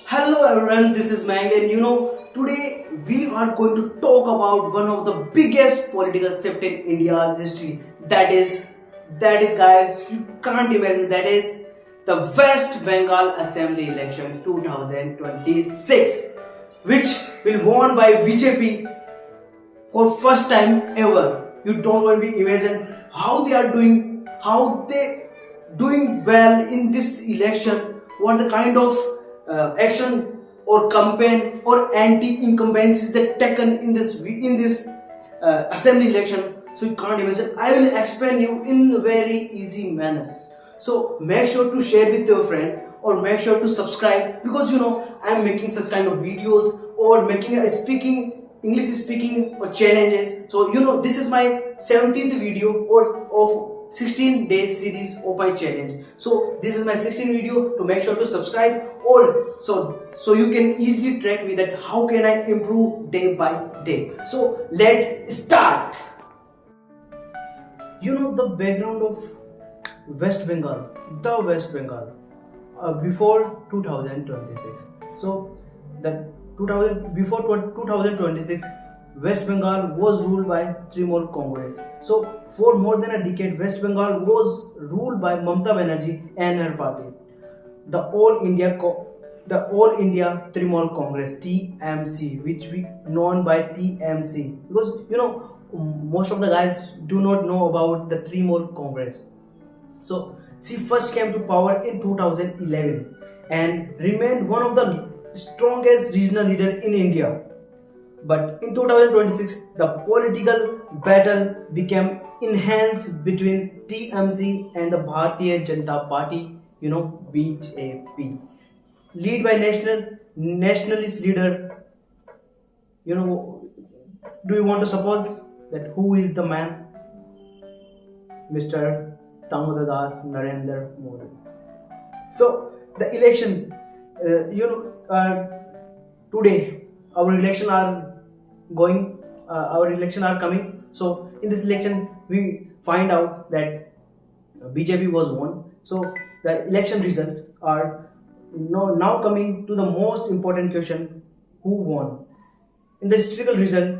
Hello everyone, this is Mang, and today we are going to talk about one of the biggest political shift in India's history. That is guys, you can't imagine, that is the West Bengal Assembly election 2026, which will won by BJP for first time ever. You don't want to imagine how they doing well in this election. What the kind of action or campaign or anti-incumbencies that taken in this assembly election. So you can't imagine. I will explain you in a very easy manner. So make sure to share with your friend or make sure to subscribe, because I am making such kind of videos or making a speaking English speaking or challenges. So this is my 17th video or of 16 days series of my challenge. So this is my 16th video. To make sure to subscribe or so you can easily track me that how can I improve day by day. So let's start. The background of West Bengal, before 2026. So the 2026, West Bengal was ruled by Trinamool Congress. So for more than a decade, West Bengal was ruled by Mamta Banerjee and her party, the All India Trinamool Congress (TMC), which we known by TMC, because most of the guys do not know about the Trinamool Congress. So she first came to power in 2011 and remained one of the strongest regional leader in India. But in 2026, the political battle became enhanced between TMC and the Bharatiya Janata Party, BJP, led by nationalist leader. Do you want to suppose that who is the man? Mr. Damodar Das Narendra Modi. So the election, today our election are coming. So in this election we find out that BJP was won. So the election results are now coming to the most important question: who won? In the historical result,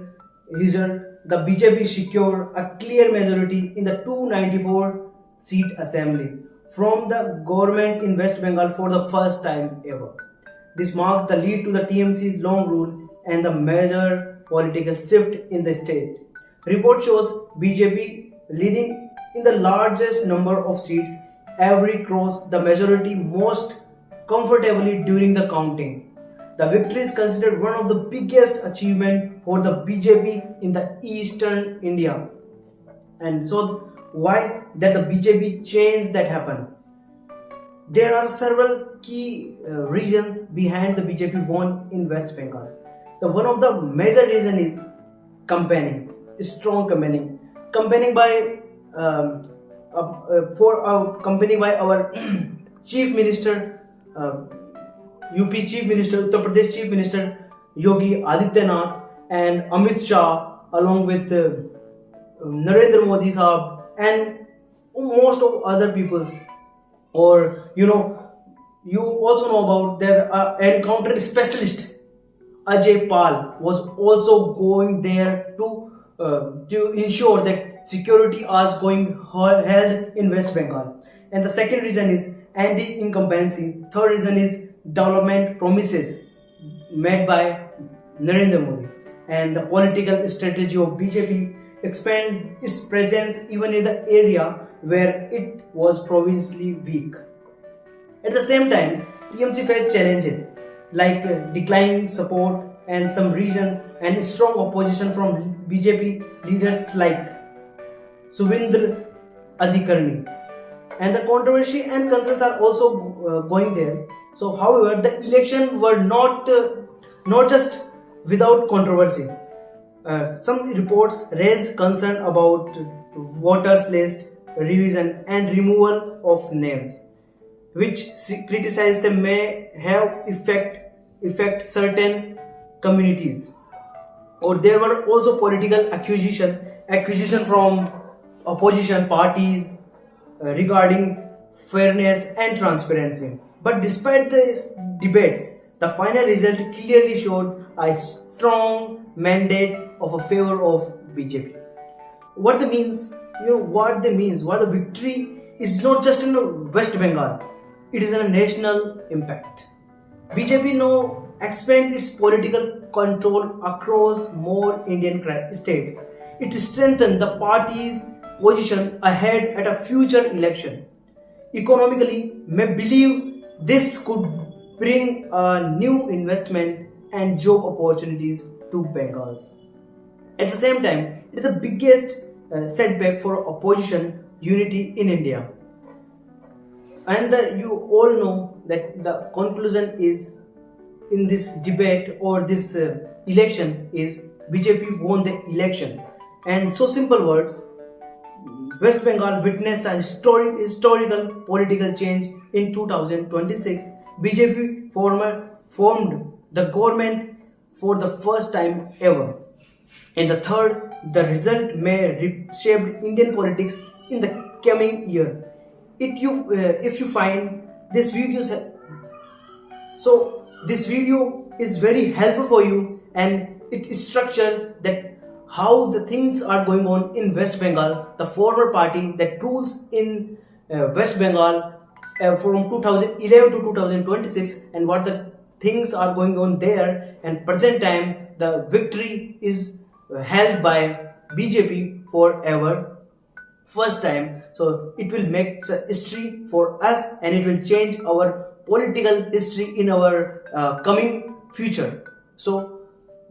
the BJP secured a clear majority in the 294 seat assembly from the government in West Bengal for the first time ever. This marked the lead to the TMC's long rule and the major political shift in the state. Report shows BJP leading in the largest number of seats every crossed the majority most comfortably during the counting. The victory is considered one of the biggest achievements for the BJP in the eastern India. And so why that the BJP change that happened? There are several key reasons behind the BJP won in West Bengal. The one of the major reason is campaigning, strong campaigning by our Chief Minister, UP Chief Minister, Uttar Pradesh Chief Minister Yogi Adityanath and Amit Shah, along with Narendra Modi Sahab and most of other peoples. Or you also know about their encounter specialist Ajay Pal was also going there to ensure that security is going held in West Bengal. And the second reason is anti-incumbency. Third reason is development promises made by Narendra Modi, and the political strategy of BJP expand its presence even in the area where it was provincially weak. At the same time, TMC faced challenges like declining support in some regions and strong opposition from BJP leaders like Subindra Adhikarni. And the controversy and concerns are also going there. So, however, the election were not just without controversy. Some reports raised concern about voters list revision and removal of names, which criticized them may have affect certain communities. Or there were also political accusation from opposition parties regarding fairness and transparency. But despite the debates, The final result clearly showed a strong mandate of a favor of BJP. What they means, what the victory is not just in West Bengal, it is a national impact. BJP now expand its political control across more Indian states. It strengthened the party's position ahead at a future election. Economically, may believe this could bring a new investment and job opportunities to Bengal. At the same time, it is the biggest setback for opposition unity in India. And you all know that the conclusion is in this debate or this election is BJP won the election. And so simple words, West Bengal witnessed a historical political change in 2026. BJP formed the government for the first time ever. And the third, the result may reshape Indian politics in the coming year. If you find this video, so this video is very helpful for you, and it is structured that how the things are going on in West Bengal, the former party that rules in West Bengal from 2011 to 2026, and what the things are going on there. And present time, the victory is held by BJP forever, first time. So it will make history for us, and it will change our political history in our coming future. So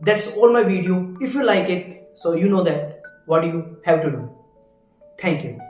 that's all my video. If you like it, so you know that what you have to do. Thank you.